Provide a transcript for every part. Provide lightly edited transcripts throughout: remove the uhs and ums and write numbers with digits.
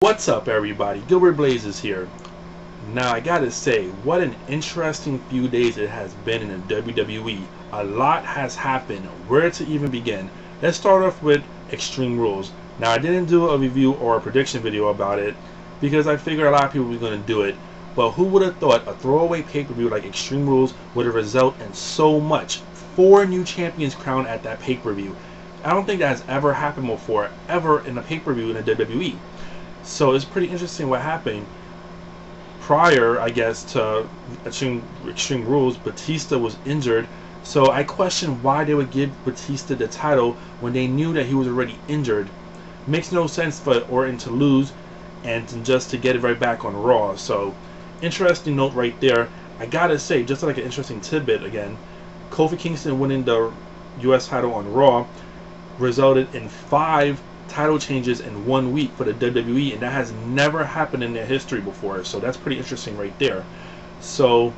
What's up, everybody? GilbertBlaze's here. Now, I gotta say, what an interesting few days it has been in the WWE. A lot has happened. Where to even begin? Let's start off with Extreme Rules. Now, I didn't do a review or a prediction video about it because I figured a lot of people were going to do it. But who would have thought a throwaway pay-per-view like Extreme Rules would have resulted in so much? 4 new champions crowned at that pay-per-view. I don't think that has ever happened before, ever in a pay-per-view in the WWE. So it's pretty interesting what happened. Prior, I guess, to Extreme Rules, Batista was injured. So I question why they would give Batista the title when they knew that he was already injured. Makes no sense for Orton to lose and just to get it right back on Raw. So interesting note right there. I gotta say, just like an interesting tidbit again, Kofi Kingston winning the US title on Raw resulted in 5 title changes in 1 week for the WWE, and that has never happened in their history before. So that's pretty interesting right there. So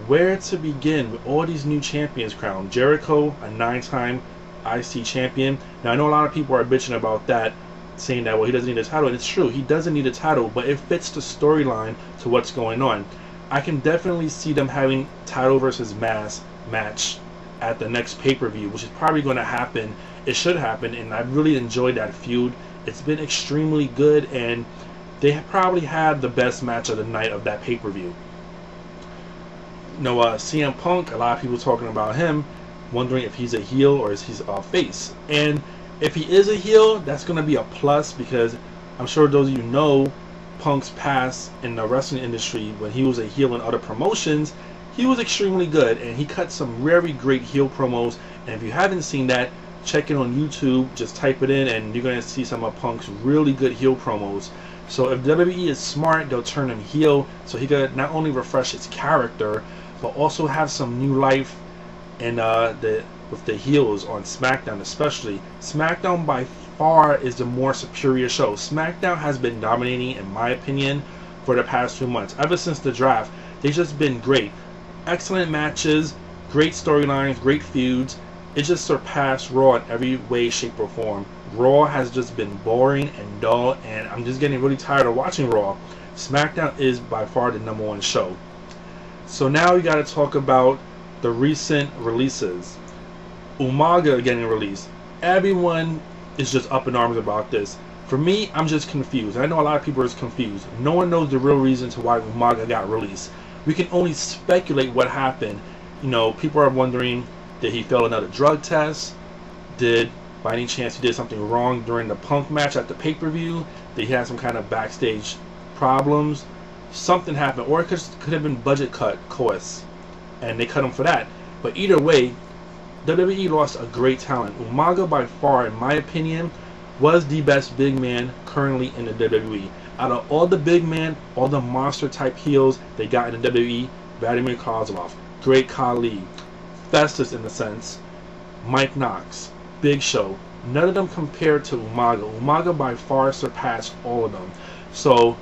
where to begin with all these new champions crowned? Jericho, a 9-time IC champion. Now I know a lot of people are bitching about that, saying that, well, he doesn't need a title, and it's true, he doesn't need a title, but it fits the storyline to what's going on. I can definitely see them having title versus mask match at the next pay-per-view, which is probably going to happen. It should happen, and I really enjoyed that feud. It's been extremely good, and they probably had the best match of the night of that pay-per-view. CM Punk, a lot of people talking about him, wondering if he's a heel or is he a face. And if he is a heel, that's going to be a plus, because I'm sure those of you know Punk's past in the wrestling industry. When he was a heel in other promotions, he was extremely good, and he cut some very great heel promos. And if you haven't seen that, check it on YouTube, just type it in, and you're going to see some of Punk's really good heel promos. So if WWE is smart, they'll turn him heel, so he could not only refresh his character, but also have some new life in with the heels on SmackDown especially. SmackDown by far is the more superior show. SmackDown has been dominating, in my opinion, for the past few months. Ever since the draft, they've just been great. Excellent matches, great storylines, great feuds. It just surpassed Raw in every way, shape, or form. Raw has just been boring and dull, and I'm just getting really tired of watching Raw. SmackDown is by far the #1 show. So now we got to talk about the recent releases. Umaga getting released. Everyone is just up in arms about this. For me, I'm just confused. I know a lot of people are confused. No one knows the real reason to why Umaga got released. We can only speculate what happened. People are wondering, did he fail another drug test? Did, by any chance, he did something wrong during the Punk match at the pay-per-view? Did he have some kind of backstage problems? Something happened, or it could have been budget cut, course, and they cut him for that. But either way, WWE lost a great talent. Umaga, by far, in my opinion, was the best big man currently in the WWE. Out of all the big men, all the monster type heels they got in the WWE, Vladimir Kozlov, Great Khali, Festus in a sense, Mike Knox, Big Show, none of them compared to Umaga. Umaga by far surpassed all of them. So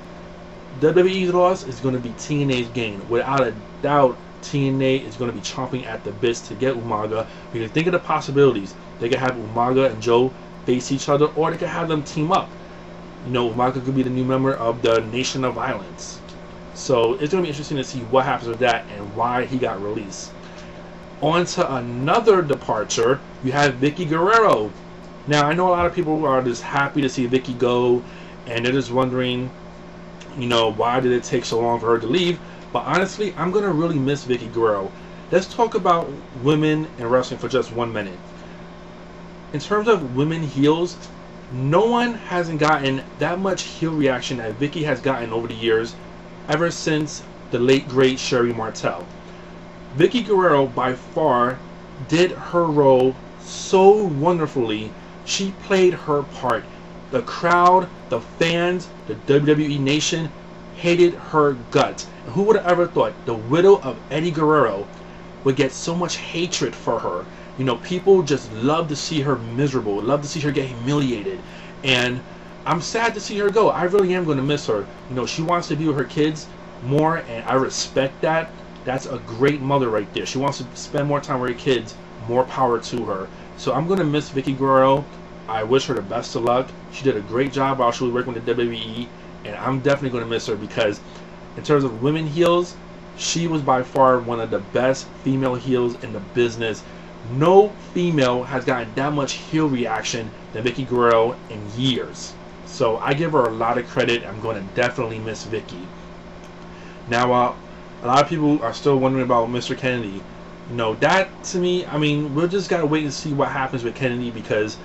WWE's loss is going to be TNA's gain. Without a doubt, TNA is going to be chomping at the bits to get Umaga, because think of the possibilities. They could have Umaga and Joe face each other, or they could have them team up. Umaga could be the new member of the Nation of Violence. So it's going to be interesting to see what happens with that and why he got released. On to another departure, you have Vicki Guereero. Now, I know a lot of people are just happy to see Vicki go, and they're just wondering, why did it take so long for her to leave? But honestly, I'm going to really miss Vicki Guereero. Let's talk about women in wrestling for just 1 minute. In terms of women heels, no one hasn't gotten that much heel reaction that Vicki has gotten over the years, ever since the late great Sherry Martel. Vicki Guereero by far did her role so wonderfully. She played her part. The crowd, the fans, the WWE Nation hated her guts. And who would have ever thought the widow of Eddie Guerrero would get so much hatred for her? People just love to see her miserable, love to see her get humiliated. And I'm sad to see her go. I really am going to miss her. She wants to be with her kids more, and I respect that. That's a great mother right there. She wants to spend more time with her kids. More power to her. So I'm going to miss Vicki Guereero. I wish her the best of luck. She did a great job while she was working with the WWE, and I'm definitely going to miss her because in terms of women heels, she was by far one of the best female heels in the business. No female has gotten that much heel reaction than Vicki Guereero in years. So I give her a lot of credit. I'm going to definitely miss Vicki. Now, a lot of people are still wondering about Mr. Kennedy. You know, that to me, I mean, we'll just got to wait and see what happens with Kennedy because,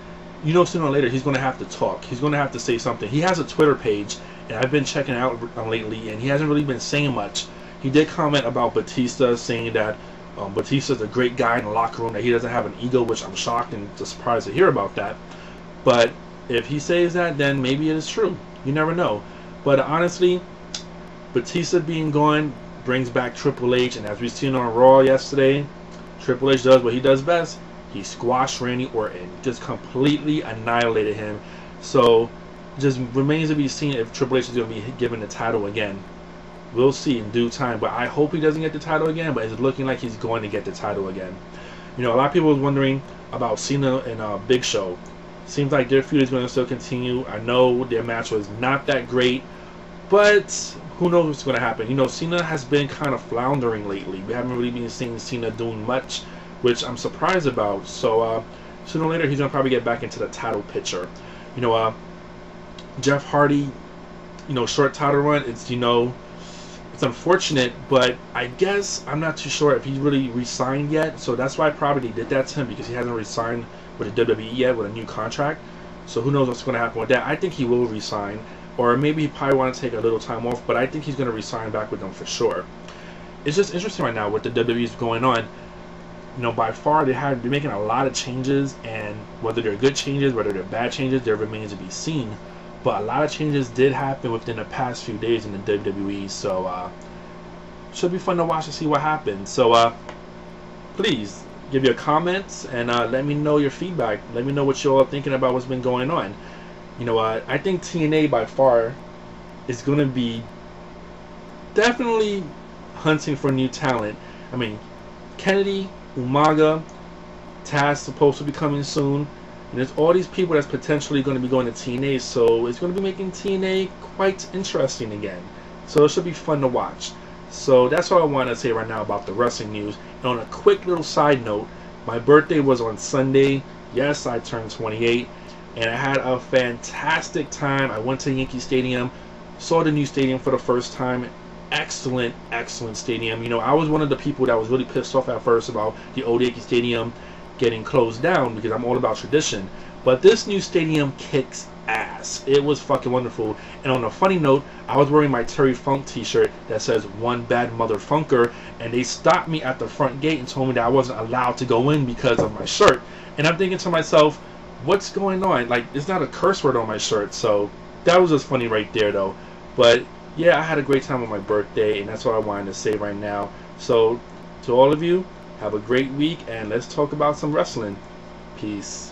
you know, sooner or later he's going to have to talk. He's going to have to say something. He has a Twitter page, and I've been checking it out lately, and he hasn't really been saying much. He did comment about Batista, saying that Batista's a great guy in the locker room, that he doesn't have an ego, which I'm shocked and surprised to hear about that. But if he says that, then maybe it is true. You never know. But honestly, Batista being gone brings back Triple H, and as we've seen on Raw yesterday, Triple H does what he does best. He squashed Randy Orton, just completely annihilated him. So just remains to be seen if Triple H is going to be given the title again. We'll see in due time, but I hope he doesn't get the title again, but it's looking like he's going to get the title again. You know, a lot of people were wondering about Cena and Big Show. Seems like their feud is going to still continue. I know their match was not that great, but who knows what's going to happen. You know, Cena has been kind of floundering lately. We haven't really been seeing Cena doing much, which I'm surprised about. So sooner or later, he's going to probably get back into the title picture. You know, Jeff Hardy, you know, short title run, it's, you know, it's unfortunate, but I guess I'm not too sure if he really re-signed yet. So that's why probably they did that to him, because he hasn't re-signed with the WWE yet with a new contract. So who knows what's going to happen with that. I think he will re-sign, or maybe he probably want to take a little time off, but I think he's going to re-sign back with them for sure. It's just interesting right now with the WWE's going on. You know, by far they're making a lot of changes, and whether they're good changes, whether they're bad changes, there remains to be seen. But a lot of changes did happen within the past few days in the WWE, so should be fun to watch to see what happens. So please give your comments and let me know your feedback. Let me know what you're all thinking about what's been going on. You know, I think TNA by far is going to be definitely hunting for new talent. I mean, Kennedy, Umaga, Taz supposed to be coming soon. And there's all these people that's potentially going to be going to TNA, so it's going to be making TNA quite interesting again. So it should be fun to watch. So that's all I want to say right now about the wrestling news. And on a quick little side note, my birthday was on Sunday. Yes, I turned 28, and I had a fantastic time. I went to Yankee Stadium, saw the new stadium for the first time. Excellent, excellent stadium. You know, I was one of the people that was really pissed off at first about the old Yankee Stadium getting closed down, because I'm all about tradition. But this new stadium kicks ass. It was fucking wonderful. And on a funny note, I was wearing my Terry Funk t-shirt that says "One Bad Motherfunker," and they stopped me at the front gate and told me that I wasn't allowed to go in because of my shirt. And I'm thinking to myself, what's going on? Like, it's not a curse word on my shirt. So that was just funny right there, though. But yeah, I had a great time on my birthday, and that's what I wanted to say right now. So to all of you, have a great week, and let's talk about some wrestling. Peace.